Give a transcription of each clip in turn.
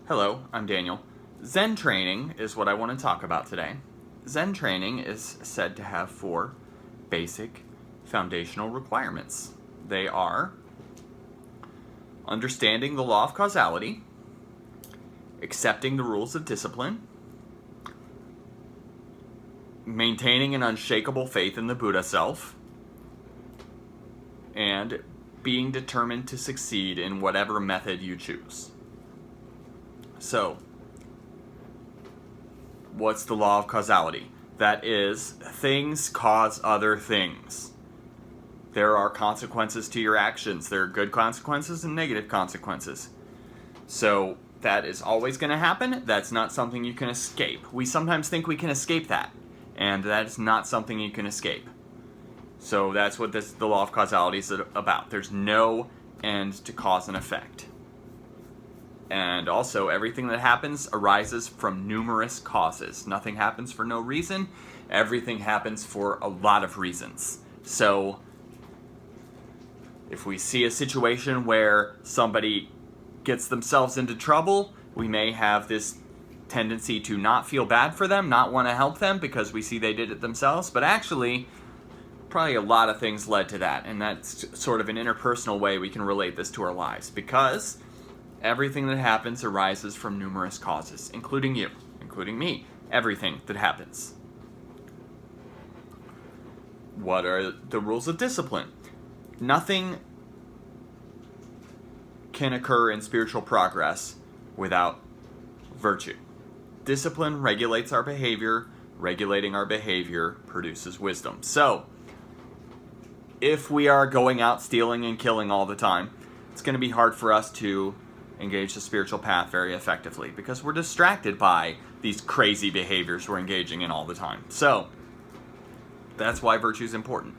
Hello, I'm Daniel. Zen training is what I want to talk about today. Zen training is said to have 4 basic foundational requirements. They are understanding the law of causality, accepting the rules of discipline, maintaining an unshakable faith in the Buddha self, and being determined to succeed in whatever method you choose. So, what's the law of causality? That is, things cause other things. There are consequences to your actions. There are good consequences and negative consequences. So, that is always going to happen. That's not something you can escape. We sometimes think we can escape that, and that is not something you can escape. So that's what the law of causality is about. There's no end to cause and effect. And also, everything that happens arises from numerous causes. Nothing happens for no reason. Everything happens for a lot of reasons. So, if we see a situation where somebody gets themselves into trouble, we may have this tendency to not feel bad for them, not want to help them because we see they did it themselves. But actually, probably a lot of things led to that. And that's sort of an interpersonal way we can relate this to our lives. Because everything that happens arises from numerous causes, including you, including me, everything that happens. What are the rules of discipline? Nothing can occur in spiritual progress without virtue. Discipline regulates our behavior. Regulating our behavior produces wisdom. So, if we are going out stealing and killing all the time, it's going to be hard for us to engage the spiritual path very effectively because we're distracted by these crazy behaviors we're engaging in all the time. So, that's why virtue is important.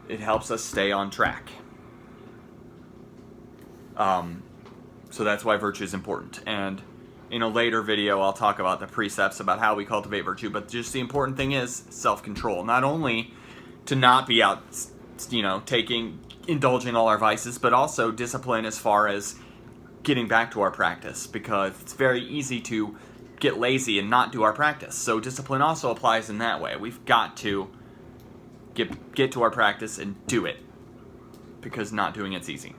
It helps us stay on track. So that's why virtue is important. And in a later video, I'll talk about the precepts about how we cultivate virtue, but just the important thing is self-control. Not only to not be out, indulging all our vices, but also discipline as far as getting back to our practice, because it's very easy to get lazy and not do our practice. So discipline also applies in that way. We've got to get to our practice and do it, because not doing it's easy.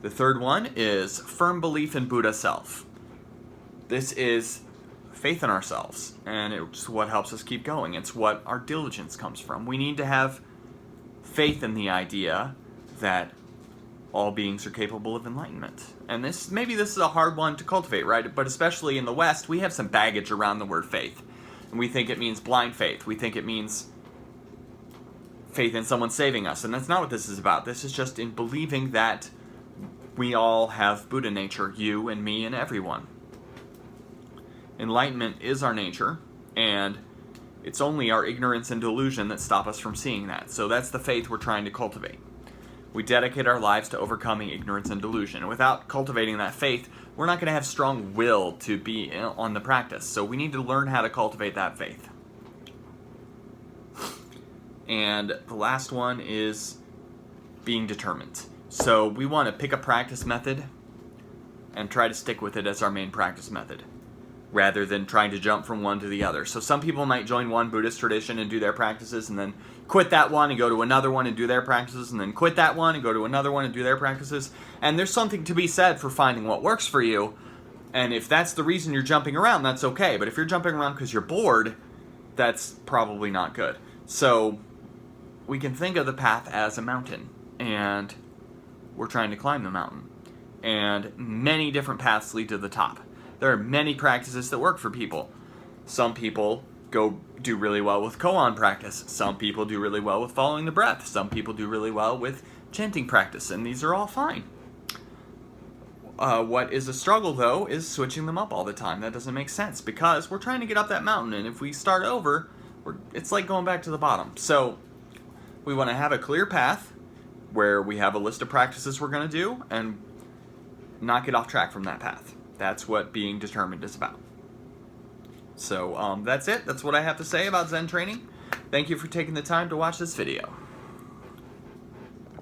The third one is firm belief in Buddha self. This is faith in ourselves, and it's what helps us keep going. It's what our diligence comes from. We need to have faith in the idea that all beings are capable of enlightenment. And maybe this is a hard one to cultivate, right? But especially in the West, we have some baggage around the word faith. And we think it means blind faith. We think it means faith in someone saving us. And that's not what this is about. This is just in believing that we all have Buddha nature, you and me and everyone. Enlightenment is our nature, and it's only our ignorance and delusion that stop us from seeing that. So that's the faith we're trying to cultivate. We dedicate our lives to overcoming ignorance and delusion. And without cultivating that faith, we're not going to have strong will to be on the practice. So we need to learn how to cultivate that faith. And the last one is being determined. So we want to pick a practice method and try to stick with it as our main practice method, rather than trying to jump from one to the other. So some people might join one Buddhist tradition and do their practices and then quit that one and go to another one and do their practices, and then quit that one and go to another one and do their practices. And there's something to be said for finding what works for you. And if that's the reason you're jumping around, that's okay. But if you're jumping around because you're bored, that's probably not good. So we can think of the path as a mountain, and we're trying to climb the mountain. And many different paths lead to the top. There are many practices that work for people. Some people do really well with koan practice. Some people do really well with following the breath. Some people do really well with chanting practice, and these are all fine. What is a struggle, though, is switching them up all the time. That doesn't make sense, because we're trying to get up that mountain, and if we start over, it's like going back to the bottom. So we want to have a clear path where we have a list of practices we're going to do, and not get off track from that path. That's what being determined is about. So that's it. That's what I have to say about Zen training. Thank you for taking the time to watch this video.